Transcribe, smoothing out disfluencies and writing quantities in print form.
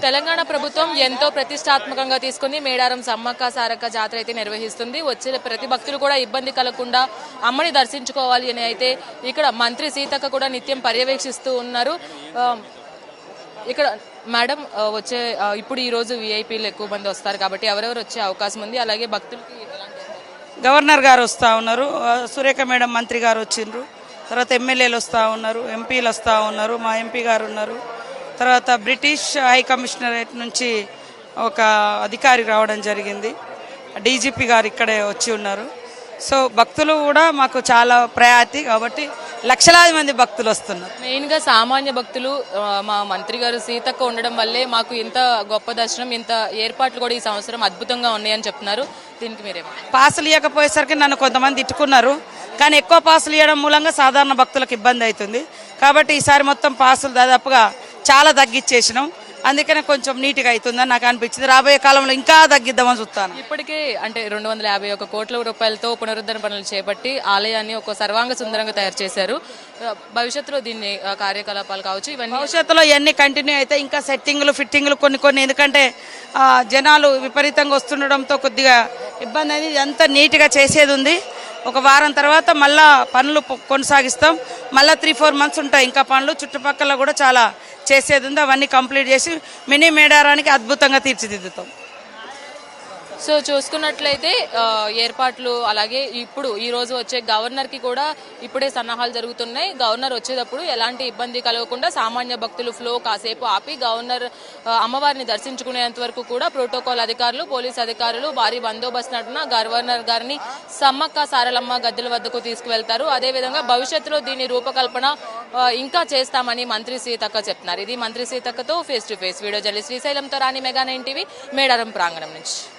తెలంగాణ ప్రభుత్వం ఎంతో ప్రతిష్టాత్మకంగా తీసుకుని మేడారం సమ్మక్క సారక్క జాతర అయితే నిర్వహిస్తుంది. వచ్చే ప్రతి భక్తులు కూడా ఇబ్బంది కలగకుండా అమ్మని దర్శించుకోవాలి అని అయితే ఇక్కడ మంత్రి సీతక్క కూడా నిత్యం పర్యవేక్షిస్తూ ఉన్నారు. ఇక్కడ మేడం వచ్చే ఇప్పుడు ఈ రోజు విఐపీలు ఎక్కువ మంది వస్తారు కాబట్టి ఎవరెవరు వచ్చే అవకాశం ఉంది, అలాగే భక్తులకి గవర్నర్ గారు వస్తూ ఉన్నారు, సురేఖ మేడం మంత్రి గారు వచ్చిండ్రు, తర్వాత ఎమ్మెల్యేలు వస్తూ ఉన్నారు, ఎంపీలు వస్తూ ఉన్నారు, మా ఎంపీ గారు ఉన్నారు, తర్వాత బ్రిటిష్ హై కమిషనరేట్ నుంచి ఒక అధికారి రావడం జరిగింది, డీజీపీ గారు ఇక్కడే వచ్చి ఉన్నారు. సో భక్తులు కూడా మాకు చాలా ప్రయాతి కాబట్టి లక్షలాది మంది భక్తులు వస్తున్నారు. మెయిన్గా సామాన్య భక్తులు మా మంత్రి గారు సీతక్క ఉండడం వల్లే మాకు ఇంత గొప్ప దర్శనం, ఇంత ఏర్పాట్లు కూడా ఈ సంవత్సరం అద్భుతంగా ఉన్నాయని చెప్తున్నారు. దీనికి మీరేమో పాసులు ఇవ్వకపోయేసరికి నన్ను కొంతమంది తిట్టుకున్నారు, కానీ ఎక్కువ పాసులు ఇవ్వడం మూలంగా సాధారణ భక్తులకు ఇబ్బంది అవుతుంది కాబట్టి ఈసారి మొత్తం పాసులు దాదాపుగా చాలా తగ్గించేసినాం. అందుకనే కొంచెం నీట్గా అవుతుందని నాకు అనిపించింది. రాబోయే కాలంలో ఇంకా తగ్గిద్దామని చూస్తాను. ఇప్పటికే అంటే 251 కోట్ల రూపాయలతో పునరుద్ధరణ పనులు చేపట్టి ఆలయాన్ని ఒక సర్వాంగ సుందరంగా తయారు చేశారు. భవిష్యత్తులో దీన్ని కార్యకలాపాలు కావచ్చు, ఇవన్నీ భవిష్యత్తులో ఇవన్నీ కంటిన్యూ అయితే ఇంకా సెట్టింగ్లు ఫిట్టింగ్లు కొన్ని ఎందుకంటే జనాలు విపరీతంగా వస్తుండడంతో కొద్దిగా ఇబ్బంది అనేది అంతా నీట్గా చేసేది ఉంది. ఒక వారం తర్వాత మళ్ళా పనులు కొనసాగిస్తాం. మళ్ళీ 3-4 మంత్స్ ఉంటాయి ఇంకా పనులు. చుట్టుపక్కల కూడా చాలా చేసేది ఉంది, అవన్నీ కంప్లీట్ చేసి మినీ మేడారానికి అద్భుతంగా తీర్చిదిద్దుతాం. సో చూసుకున్నట్లయితే ఏర్పాట్లు, అలాగే ఇప్పుడు ఈ రోజు వచ్చే గవర్నర్కి కూడా ఇప్పుడే సన్నాహాలు జరుగుతున్నాయి. గవర్నర్ వచ్చేటప్పుడు ఎలాంటి ఇబ్బంది కలగకుండా సామాన్య భక్తులు ఫ్లో కాసేపు ఆపి గవర్నర్ అమ్మవారిని దర్శించుకునేంత వరకు కూడా ప్రోటోకాల్ అధికారులు, పోలీస్ అధికారులు భారీ బందోబస్తు నడున గవర్నర్ గారిని సమ్మక్క సారలమ్మ గద్దెల వద్దకు తీసుకువెళ్తారు. అదేవిధంగా భవిష్యత్తులో దీని రూపకల్పన ఇంకా చేస్తామని మంత్రి సీతక్క చెప్తున్నారు. ఇది మంత్రి సీతక్కతో face to face video journalist శ్రీశైలంతో రాణి, మెగా 9 టీవీ, మేడారం ప్రాంగణం నుంచి.